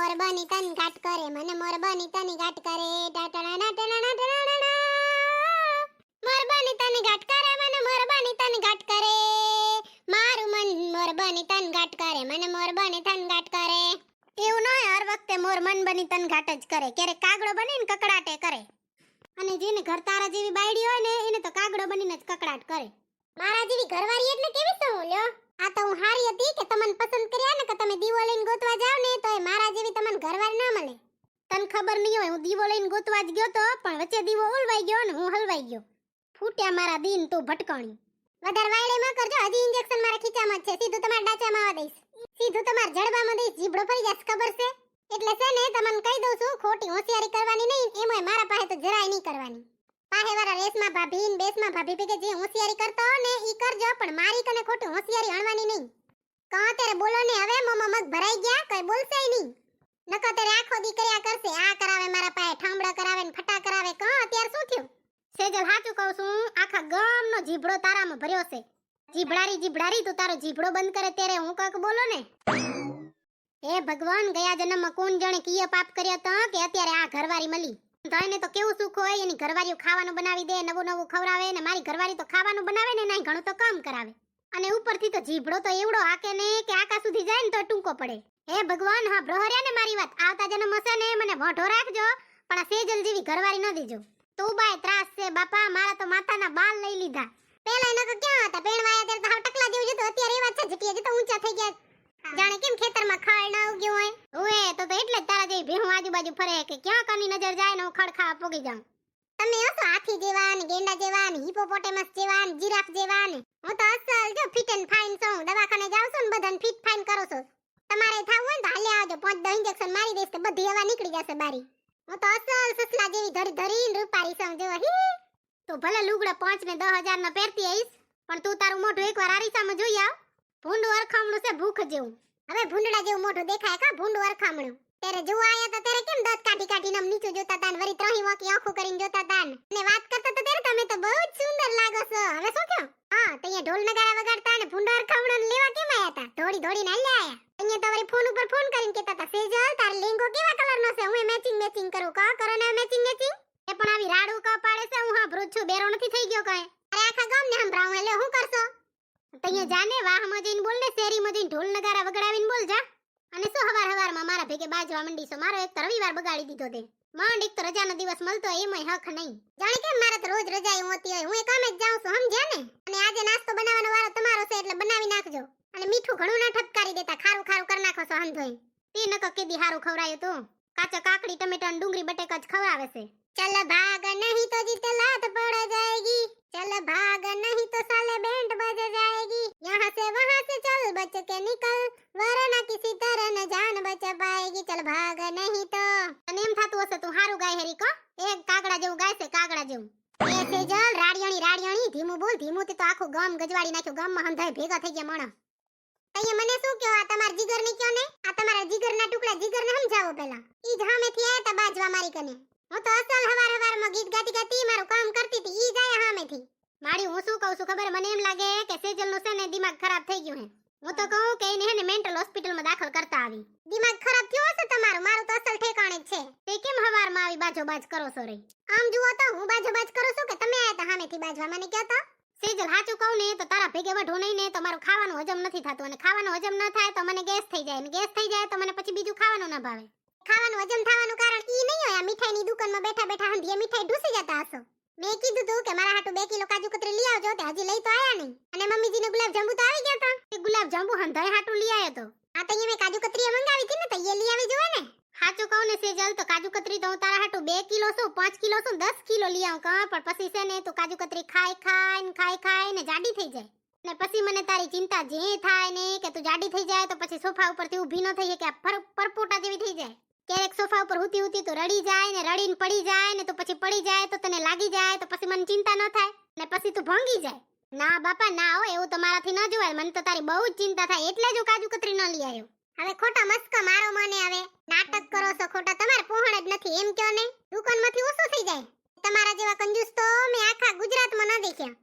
મોર બની તન ઘાટ કરે, મને મોર બની તની ઘાટ કરે, ટાટણા ટાટણા ટાટણા, મોર બની તની ઘાટ કરે, મને મોર બની તની ઘાટ કરે, મારું મન મોર બની તન ઘાટ કરે, મને મોર બની તન ઘાટ કરે. એવું ન હોય હર વખતે મોર મન બની તન ઘાટ જ કરે, ક્યારેક કાગડો બનીને કકડાટે કરે. અને જેને ઘર તારા જેવી બાયડી હોય ને એને તો કાગડો બનીને જ કકડાટ કરે. મારા જેવી ઘરવાળી એટલે કેવી છો લ્યો? આ તો હું હારી હતી કે તમને પસંદ કર્યા ને કે તમે દીવો લઈને ગોતવા જાવ ને તો એ મારા જેવી તમને ઘરવાળી ના મળે. તને ખબર નહીં હોય હું દીવો લઈને ગોતવા જ ગયો તો પણ વચ્ચે દીવો ઉલવાઈ ગયો ને હું હલવાઈ ગયો. ફૂટ્યા મારા દીન તું ભટકાણી. વધારે વાયડે માં કરજો, હજી ઇન્જેક્શન મારા ખીચામાં જ છે, સીધું તમારા ડાચામાં આવવા દઈશ, સીધું તમારા જડબામાં દઈશ, જીભડો ફરી જશે ખબર છે. એટલે છે ને તમને કહી દઉં છું, ખોટી હોશિયારી કરવાની નહીં, એમાંય મારા પાસે તો જરાય નહીં કરવાની. પાહેવાળા રેસમાં ભાભી ને બેસમાં ભાભી ભેગે જે હોશિયારી કરતા હો ને ઈ કરજો, પણ મારી કને ખોટી હોશિયારી હણવાની નહીં. કહો ત્યારે બોલો ને, હવે મોમાં મગ ભરાઈ ગયા, કઈ બોલશે નહીં. નકો ત્યારે આખો દી કર્યા કરશે, આ કરાવે મારા પાસે, ઠામડા કરાવે ને ફટા કરાવે. કહો અત્યારે શું થયું? સેજલ સાચું કહું છું, આખા ગામનો જીભડો તારામાં ભર્યો છે. જીભડારી તું તારો જીભડો બંધ કરે ત્યારે હું કક બોલો ને. હે ભગવાન, ગયા જન્મમાં કોણ જાણે કીએ પાપ કર્યા તા કે અત્યારે આ ઘરવાળી મળી. તને તો કેવું સુખ હોય, એની ઘરવાળીઓ ખાવાનું બનાવી દે, નવું નવું ખવડાવે, ને મારી ઘરવાળી તો ખાવાનું બનાવે ને નહીં ઘણું તો કામ કરાવે. અને ઉપરથી તો જીભડો તો એવડો હાકે ને કે આકા સુધી જાય ને તો ટૂંકો પડે. હે ભગવાન, હા બ્રહર્યા ને મારી વાત, આવતા જન્મ હશે ને મને વઢો રાખજો, પણ આ સેજલ જેવી ઘરવાળી ન દેજો. તું બાય ત્રાસ છે બાપા, મારા તો માથાના બાલ લઈ લીધા. પેલા નકો ક્યાં હતા, પેણવાયા ત્યારે તો હાવ ટકલા જેવું જતો, અત્યારે એવા છે જટીયા જતો ઊંચા થઈ ગયા, જાણે કેમ ખેતરમાં ખડ ના ઉગ્યો હોય. ઓએ તો એટલે જ તારા જેવી ભેહું આજુબાજુ ફરે કે ક્યાં કની નજર જાય ને હું ખડ ખાવા પોગી જાઉં. તમે હશો હાથી જેવા ને ગેંડા જેવા ને હિપોપોટેમસ જેવા ને જીરાફ જેવા ને, હું તો અસલ જો ફિટ એન્ડ ફાઇન છું. દવાખાને જાવ છો ને બધાને ફિટ ફાઇન કરો છો. તમારે થાવું હોય ને તો હાલે આવજો, 5-10 ઇન્જેક્શન મારી દઈશ તો બધી હવા નીકળી જશે બારી. હું તો અસલ સસલા જેવી ધરી ધરીને રૂપારી છું જો. હી તો ભલે લુગડા 5 ને 10,000 ના પહેરતી આવીશ, પણ તું તારું મોઢું એકવાર આરીસામાં જોઈ આવ. ભૂંડું અરખામણું છે ભૂખ જેવું. હવે ભૂંડડા જેવું મોઢું દેખાય કા ભૂંડું અરખામણું? ત્યારે જોવા આયા તા ત્યારે કેમ દાંત કાઢી આમ નીચું જોતા તા ને વરી ત્રહી વાંકી આંખો કરીને જોતા તા ને વાત કરતા તા ત્યારે તમે તો બહુ જ સુંદર લાગો છો. હવે શું થયું? હા તઈએ ઢોલ નગારા વગાડતા ને ભૂંડા અરખામણું લેવા કેમ આયા તા? દોડીને હાલ્યા આયા. અહીંયા તો વરી ફોન ઉપર ફોન કરીને કહેતા તા, સેજલ તાર લેંગો કેવા કલરનો છે, હું મેચિંગ કરું. કા કરો ને મેચિંગ એ પણ આવી રાડું કા પાડે છે, હું હાભરું છું, બેરો નથી થઈ ગયો કાંઈ. અરે આખા ગામને સંભળાવું એટલે હું કરશો? તઈએ જાને વાહમાં જઈને બોલ ને, શેરીમાં જઈને ઢોલ નગારા વગાડાવીને બોલ જા. અને શું હવારમાં મારા ભેગે બાજવા મંડી છો? મારો એક તો રવિવાર બગાડી દીધો તે. માંડ એક તો રજાનો દિવસ મળતો એમાંય હક નહીં. જાણે કેમ મારે તો રોજ રજા હોતી હોય, હું એ કામે જ જાઉં છું સમજ્યા ને. અને આજે નાસ્તો બનાવવાનો વારો તમારો છે એટલે બનાવી નાખજો. અને મીઠું ઘણું ના ઠપકારી દેતા, ખારું કરી નાખો છો હંધોઈ. તે નકો કેદી હારું ખવરાયું તું? કાચા કાકડી ટમેટા ડુંગળી બટેકા જ ખવરાવે છે. चल भाग नहीं तो जीत लात पड़ जाएगी, चल भाग नहीं तो साले बैंड बज जाएगी, यहाँ से वहाँ से चल बच के निकल, वरना किसी तरह न जान बच पाएगी, चल भाग नहीं तो. અને એમ થાતું હશે તું હારું ગાય હેરી કો, એક કાગડા જેવું ગાય છે, કાગડા જેવું. એ સેજલ રાડિયાણી ધીમું બોલ, ધીમું થી તો આખું ગામ ગજવાડી નાખ્યું, ગામમાં હંધાય ભેગા થઈ ગયા માણસ. તઈએ મને શું કયો? આ તમાર જીગર ને કયો ને, આ તમારા જીગરના ટુકડા જીગર ને સમજાવો પેલા. ઈ જ હામેથી આયા તા બાજવા મારી કને. હું તો અસલ હવારમાં ગીત ગાતી મારું કામ કરતી હતી, ઈ જાય હામેથી. મારી હું શું કહું છું ખબર? મને એમ લાગે કે સેજલ નું છે ને દિમાગ ખરાબ થઈ ગયું હે. હું તો કહું કે એને હે ને મેન્ટલ હોસ્પિટલમાં દાખલ કરતા આવી. દિમાગ ખરાબ થયો હશે તમારું, મારું તો અસલ ઠેકાણે જ છે. તે કેમ હવારમાં આવી બાજોબાજ કરો છો રે? આમ જુઓ તો હું બાજોબાજ કરું છું કે તમે આયા તા હામેથી બાજવા? મને કહો તો. સેજલ સાચું કહું ને તો તારા ભેગે વઢો નહીં ને તો મારું ખાવાનું હજમ નથી થતું, અને ખાવાનું હજમ ન થાય તો મને ગેસ થઈ જાય, અને ગેસ થઈ જાય તો મને પછી બીજું ખાવાનું ના ભાવે. ખાવાનું હજમ થવાનું કારણ ઈ નહીં હોય આ મીઠાઈની દુકાનમાં બેઠા હંધીએ મીઠાઈ ઢૂસી જતા હશો. મેં કીધું તું કે મારા હાટુ 2 કિલો કાજુ કતરી લઈ આવજો, તે હજી લઈ તો આયા નહીં. અને મમ્મીજીને ગુલાબ જાંબુ તો આવી ગયા તા, તે ગુલાબ જાંબુ હંધાય હાટુ લઈ આવ્યો તો. આ તો મેં કાજુ કતરી મંગાવી હતી ને તો એ લઈ આવી જોવે ને. સાચું કહું ને સેજલ તો કાજુ કતરી તો હું તારા હાટુ 2 કિલો શું 5 કિલો શું 10 કિલો લઈ આવું કા, પણ પછી છે ને તું કાજુ કતરી ખાઈ ને જાડી થઈ જાય. ને પછી મને તારી ચિંતા જે થાય ને કે તું જાડી થઈ જાય તો પછી સોફા ઉપરથી ઊભી ન થઈ કે પરપોટા જેવી થઈ જાય. ક્યારેક સોફા ઉપર હુતી તો રડી જાય ને રડીને પડી જાય ને તો પછી પડી જાય તો તને લાગી જાય તો પછી મને ચિંતા ન થાય ને પછી તું ભંગી જાય. ના બાપા ના હો, એવું તો મારાથી ન જોવાય, મને તો તારી બહુ જ ચિંતા થાય એટલે જ હું કાજુ કતરી ન લઈ આવ્યો. હવે ખોટા મસ્કા મારો મને, હવે નાટક કરો છો ખોટા, તમારે પહોંચ જ નથી એમ કયો ને. દુકાનમાંથી ઓછું થઈ જાય. તમારા જેવા કંજૂસ તો મેં આખા ગુજરાતમાં ન દેખ્યા.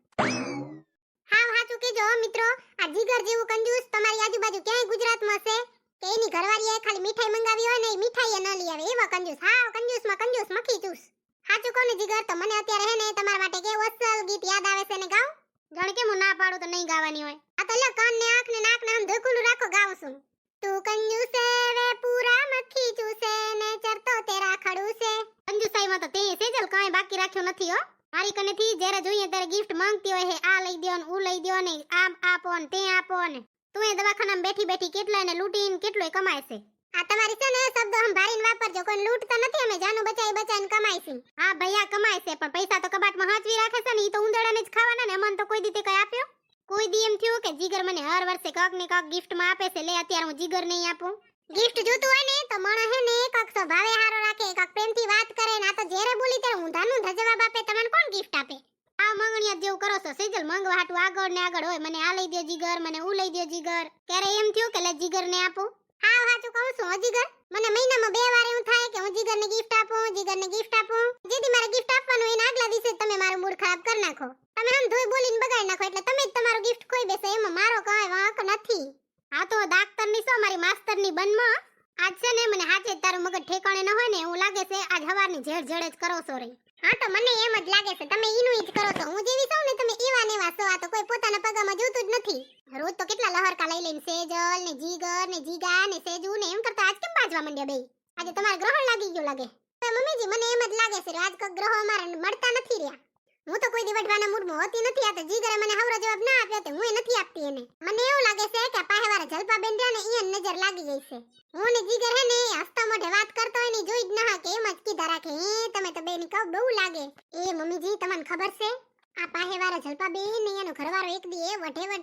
હાવ હાચું કીજો મિત્રો, આ જીગર જેવું કંજૂસ તમારી આજુબાજુ ક્યાંય ગુજરાતમાં છે? કે એની ઘરવાળીએ ખાલી મીઠાઈ મંગાવી હોય ને એ મીઠાઈ ન લઈ આવે એવા કંજૂસ, હા કંજૂસમાં કંજૂસ મખી ચૂસ. સાચું કોને જીગર, તો મને અત્યારે હે ને તમારા માટે કેવું અસલ ગીત યાદ આવે છે ને ગાઉં. જાણે કે હું ના પાડું તો નહીં ગાવાની હોય. આ તો લે કાન ને આંખ ને નાક ને આમ ધોકુલું રાખો ગાઉં છું. તું કંજૂસ છે વે પૂરા મખી ચૂસે ને ચરતો તેરા ખડૂસે. કંજૂસાઈમાં તો તે સેજલ કાંઈ બાકી રાખ્યો નથી હો. મારી કનેથી જ્યારે જોઈએ ત્યારે ગિફ્ટ માંગતી હોય હે, આ લઈ દ્યો ને ऊ લઈ દ્યો ને આમ આપો ને તે આપો ને. તું એ દવાખાનામાં બેઠી બેઠી કેટલાને લૂંટીને કેટલોય કમાય છે. આ તમારી છે ને શબ્દો સંભાળીને વાપરજો, કોઈ લૂંટતા નથી, અમે જાનું બચાઈ બચાઈને કમાય છે. હા ભૈયા કમાય છે, પણ પૈસા તો કબાટમાં હાંચવી રાખે છે ને, ઈ તો ઉંદરડાને જ ખાવાના ને. અમન તો કોઈ દી તે કઈ આપ્યો? કોઈ દી એમ થયું કે જીગર મને હર વર્ષે કાક ને કાક ગિફ્ટમાં આપે છે, લે અત્યારે હું જીગર નહીં આપું. ગિફ્ટ જોતું હોય ને તો મણ હે ને કાક સ્વભાવે હારો રાખે, કાક પ્રેમથી વાત કરે ને. આ તો જેરે બોલી ત્યારે ઊંધાનું જવાબ આપે. તમને કોણ ગિફ્ટ આપે? આ મંગણિયા જેવું કરો છો સેજલ, મંગવા હાટું આગળ ને આગળ હોય, મને આ લઈ દ્યો જીગર, મને ऊ લઈ દ્યો જીગર. ક્યારે એમ થયું કે લે જીગર ને આપું? હા સાચું કહું છું હો જીગર, મને મહિનામાં 2 વાર એવું થાય કે હું જીગરને ગિફ્ટ આપું, જીગરને ગિફ્ટ આપું. જેથી મારે ગિફ્ટ આપવાનું હોય આગલા દિવસે તમે મારું મૂડ ખરાબ કરી નાખો. તમે આમ ધોઈ બોલીને બગાડી નાખો, એટલે તમે જ તમારું ગિફ્ટ ખોઈ બેસો, એમાં મારો કાંઈ વાંક નથી. હા તો ડાક્ટરની છો મારી માસ્ટરની બનમાં. આજ છે ને મને હાચે તારું મગજ ઠેકાણે ન હોય ને એવું લાગે છે, આજ હવારની ઝેડ ઝેડ જ કરો છો રે. હા તો મને એમ જ લાગે છે તમે ઈનું જ કરો છો. હું જેવી છું ને તમે એવા ને એવા છો. આ તો કોઈ પોતાના પગામાં જોતું જ નથી. રોજ તો કેટલા લહરકા લઈ લઈને સેજલ ને જીગર ને જીગા ને સેજુ ને એમ કરતા આજ કેમ બાજવા માંડ્યા બે? આજે તમારા ગ્રહણ લાગી ગયું લાગે. મમ્મીજી મને એમ જ લાગે છે આજ કક ગ્રહો અમારા મળતા નથી રહ્યા. હું તો કોઈ દી વઢવાના મૂડમાં હોતી નથી. આ તો જીગરે મને હવરો જવાબ ના આપ્યો તે હું નથી આપતી એને. મને એવું લાગે છે કે પાહેવાળા જલપા બેન રહ્યા ને ઈયન નજર લાગી ગઈ છે. હું ને જીગર હે ને હસતા મોઢે વાત કરતો હોય ને જોઈ જ ના કે એમ જ કીધા રાખે, હે તમે તો બેની કહો બહુ લાગે. એ મમ્મીજી તમને ખબર છે આ પાહેવાળા જલપા બેન ને એનો ઘરવાળો એક દી એ વઢે ને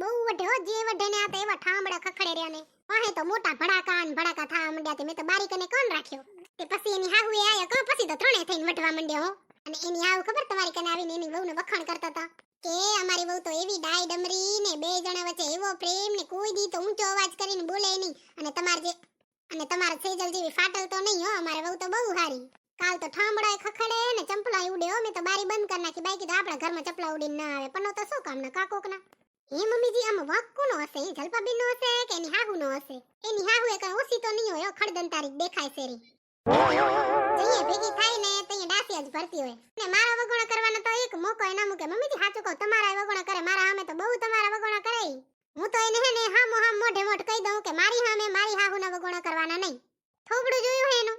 બહુ વઢે હો, જે વઢે ને આ તો એવા ઠામડા ખખડે રહ્યા ને વાહે તો મોટા ભડાકા થવા માંડ્યા. તે મેં તો બારી કને કોણ રાખ્યો. તે પછી એની હાહુએ આયા કો પછી તો ત્રણે થઈને વઢવા માંડ્યા હો. અને એની હાહુ ખબર તમારી કને આવીને એની વહુને વખાણ કરતા હતા કે અમારી વહુ તો એવી ડાઈ ડમરી ને બે જણા વચ્ચે એવો પ્રેમ ને કોઈ દી તો ઊંચો અવાજ કરીને બોલે નહીં. અને તમારા સેજલ જેવી ફાટલ તો નહીં હો, અમારે વહુ તો બહુ હારી. કાલ તો ઠામડાય ખખડે ને ચંપલાય ઉડે હો. મેં તો બારી બંધ કરી નાખી, બાકી તો આપણા ઘરમાં ચપલા ઉડીને ના આવે. પણ તો શું કામના કાકોકના. હે મમ્મીજી આમાં વાંક કોનો હશે? જલપાબેન નો હશે કે એની હાહુ નો હશે? એની હાહુ એ કઈ ઓછી તો નહીં હોય, ખડદન તારીખ દેખાય છે રી. જઈએ ભેગી થાય ને તઈએ ડાસિયા જ ભરતી હોય. ને મારા વગોણા કરવાનો તો એક મોકો એ ના મૂકે. મમ્મીજી સાચું કહું, તમારા વગોણા કરે મારા સામે તો બહુ તમારા વગોણા કરે. હું તો એને હે ને હામો હામ મોઢે મોઢ કહી દઉં કે મારી સામે મારી હાહુના વગોણા કરવાના નહીં. થોબડું જોયું હે એનું.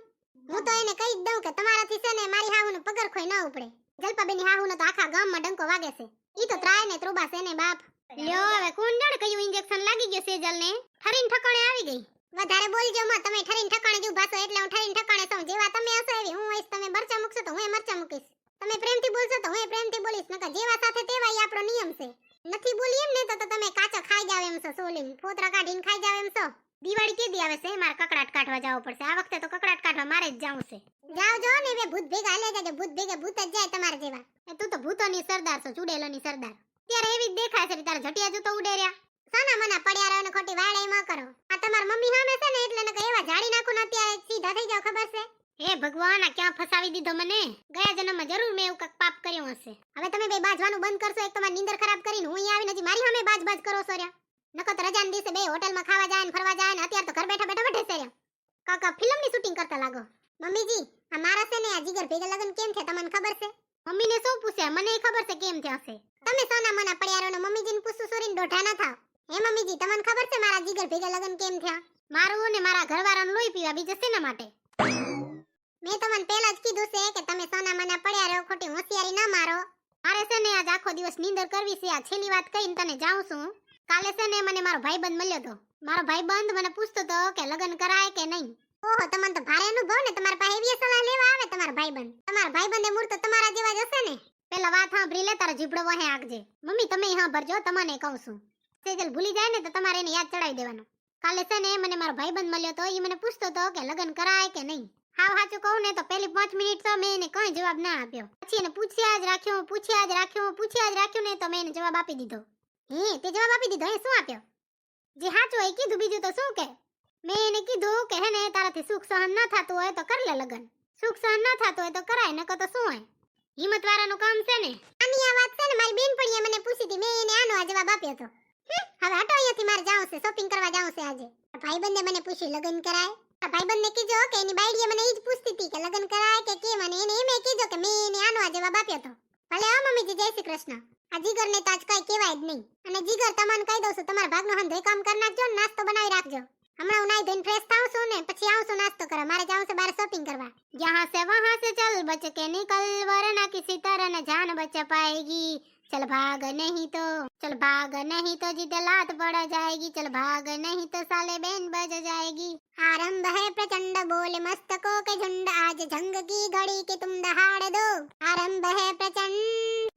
હું તો એને કહી દઉં કે તમારાથી છે ને મારી હાહુનું પગર ખોઈ ના ઉપડે. જલપાબેની હાહુનો તો આખા ગામમાં ડંકો વાગે છે. ઈ તો ત્રાય ને ત્રુબા છે ને બાપ. લ્યો હવે કોણ જાણે કયું ઇન્જેક્શન લાગી ગયું સેજલ ને ઠરીન ઠકાણે આવી ગઈ. વધારે બોલજો માં, તમે ઠરીન ઠકાણે જ ઊભા છો એટલે હું ઠરીન ઠકાણે છું. જેવા તમે હશો એવી હું હોઈશ. તમે મરચા મૂકશો તો હું મરચા મૂકીશ. તમે પ્રેમથી બોલશો તો હું પ્રેમથી બોલીશ. નકર જેવા સાથે તેવા ઈ આપણો નિયમ છે. નથી બોલી એમ ને તો તમે કાચો ખાઈ જાવ એમ છો, સોલીન ફોતરા કાઢીને ખાઈ જાવ એમ છો. દિવાળી કેદી આવે છે? મારે કકડાટ કાઢવા જાવ પડશે. આ વખતે તો કકડાટ કાઢવા મારે જ જાવું છે. જાવ જો ને બે ભૂત ભેગા લે જાજો. ભૂત ભેગા ભૂત જ જાય તમારા જેવા. તું તો ભૂતોની સરદાર છો, ચુડેલોની સરદાર. ત્યારે એવી જ દેખાય છે તારા જટિયા જો તો ઉડે રહ્યા. સાના મના પડ્યા રહો ને ખોટી વાળે માં કરો. આ તમાર મમ્મી સામે છે ને એટલે નકે એવા જાડી નાખો ને અત્યારે સીધા થઈ જાવ. ખબર છે? હે ભગવાન આ ક્યાં ફસાવી દીધો મને. ગયા જન્મમાં જરૂર મેં એવું કક પાપ કર્યું હશે. હવે તમે બે બાજવાનું બંધ કરશો. એક તમારી નીંદર ખરાબ કરીને હું અહીં આવીને હજી મારી સામે બાજ કરો છો રહ્યા. નકો તો રજાના દિવસે બે હોટલમાં ખાવા જાય ને ફરવા જાય ને અત્યારે તો ઘર બેઠા બેઠા વઢે છે રહ્યા. કાકા ફિલ્મની શૂટિંગ કરતા લાગો. મમ્મીજી આ મારા છે ને આ જીગર ભેગા લગન કેમ છે તમને ખબર છે? મમ્મીને શું પૂછે? મને ખબર છે કેમ થયા છે. તમે સોના મના પડ્યા રહો ને મમ્મીજીને પૂછું સોરીને દોઢા ના થાવ. હે મમ્મીજી તમને ખબર છે મારા જીગર ભેગા લગન કેમ થયા? મારું ને મારા ઘરવાળાનું લોહી પીવા, બીજે શેના માટે? મેં તમને પહેલા જ કીધું છે કે તમે સોના મના પડ્યા રહો, ખોટી હોશિયારી ના મારો. મારે છે ને આજ આખો દિવસ નીંદર કરવી છે. આ છેલ્લી વાત કહીને તને જાઉં છું. કાલે છે ને મને મારો ભાઈબંધ મળ્યો તો. મારો ભાઈબંધ મને પૂછતો તો કે લગન કરાય કે નહીં. ઓહો તમને તો ભારે અનુભવ ને. તમારા પાસે એવી સલાહ લેવા આવે તમારા ભાઈબંધ. તમારા ભાઈબંધે મૂળ તો તમારા જેવા જ હશે ને. પેલા વાત સાંભળી લે, તારો જીબડો વહે આગજે. મમ્મી તમે સાંભળજો, તમને કહું છું. સેજલ ભૂલી જાય ને તો તમારે એને યાદ ચડાવી દેવાનો. કાલે છે ને મને મારો ભાઈબંધ મળ્યો તો. ઈ મને પૂછતો તો કે લગન કરાય કે નહીં. હાવ સાચું કહું ને તો પહેલી 5 મિનિટ તો મેં એને કઈ જવાબ ના આપ્યો. પછી એને પૂછ્યા જ રાખ્યો ને તો મેં એને જવાબ આપી દીધો. હે તે જવાબ આપી દીધો? હે શું આપ્યો? જે સાચું હોય કીધું, બીજું તો શું કે. મેં એને કીધું કે હે ને તારાથી સુખ સહન ન થાતું હોય તો કર લે લગન. સુખ સહન ન થાતું હોય તો કરાય, નકર તો શું હોય. હિંમત વાળાનું કામ છે ને. આની આ વાત છે ને મારી બેનપણીએ મને પૂછી હતી. મેં એને આનો આ જવાબ આપ્યો હતો. હવે હટો અહીંયાથી, મારે જાવું છે, શોપિંગ કરવા જાવું છે આજે. ભાઈબંધે મને પૂછ્યું લગન કરાય. ભાઈબંધને કીધો કે એની બાયડીએ મને ઈ જ પૂછતી હતી કે લગન કરાય કે કેમ, અને એને એમે કીધો કે મેં એને આનો આ જવાબ આપ્યો તો. ભલે હો મમ્મીજી, જય શ્રી કૃષ્ણ. આ જીગરને તો આજ કઈ કહેવાય જ નહીં. અને જીગર તમને કહી દઉં છું, તમારા ભાગનો હંધોય કામ કરી નાખજો ને નાસ્તો બનાવી રાખજો. હમણાં હું નાઈ ધોઈને ફ્રેશ થાઉં છું ને પછી આવું છું નાસ્તો કરવા. મારે જાવું છે બહાર શોપિંગ કરવા. યહાં સે વહાં સે ચલ બચ કે નિકલ વરના કિસી तरह न जान बच पाएगी. चल भाग नहीं तो जिद लात पड़ जाएगी. चल भाग नहीं तो साले बैंड बज जाएगी. आरंभ है प्रचंड बोले मस्तकों के झुंड, आज जंग की घड़ी के तुम दहाड़ दो. आरंभ है प्रचंड